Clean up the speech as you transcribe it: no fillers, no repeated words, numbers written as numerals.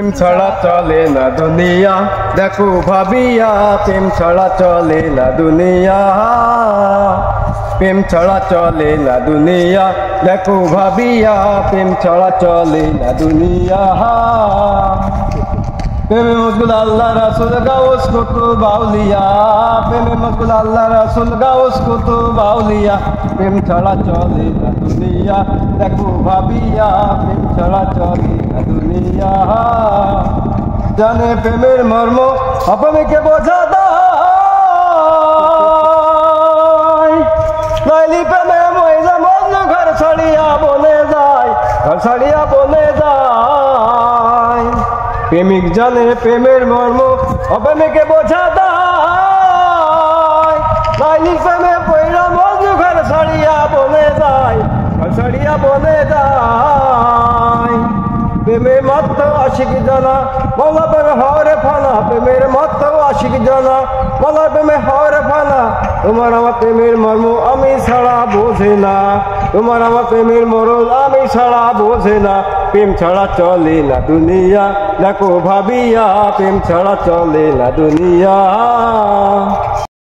প্রেম ছাড়া চলে না দুনিয়া, দেখো ভাবিয়া প্রেম ছাড়া চলে না দুনিয়া। প্রেম ছাড়া চলে না দুনিয়া, দেখো ভাবিয়া প্রেম ছাড়া চলে না দুনিয়া। প্রেমে মশগুল আল্লাহ রাসূল গাউস কুতুব আউলিয়া, প্রেমে মশগুল আল্লাহ রাসূল গাউস কুতুব আউলিয়া। প্রেম ছাড়া চলে না দুনিয়া, দেখো ভাবিয়া প্রেম ছাড়া চলে না দুনিয়া। জানে প্রেমের মর্ম অপমেকে বোঝা দায়, লাইলি প্রেমে মহিলা মজনু ঘর ছাড়িয়া বনে যায়, ঘর ছাড়িয়া বনে যায়। প্রেমিক জানে প্রেমের মর্ম অপমেকে বোঝা দায়, লাইলি প্রেমে পয়রা মজনু ঘর ছাড়িয়া বনে যায়, ঘর ছাড়িয়া বনে যায়। প্রেমের মত আশিক জানা মৌলা প্রেমে হরে ফানা, প্রেমের মত আশিক জানা মৌলা প্রেমে হরে ফানা। তোমার আমার প্রেমের মর্ম আমি ছাড়া বোঝে না, তোমার আমার প্রেমের মরল আমি ছাড়া বোঝে না। প্রেম ছাড়া চলে না দুনিয়া, দেখো ভাবিয়া প্রেম ছাড়া চলে না দুনিয়া।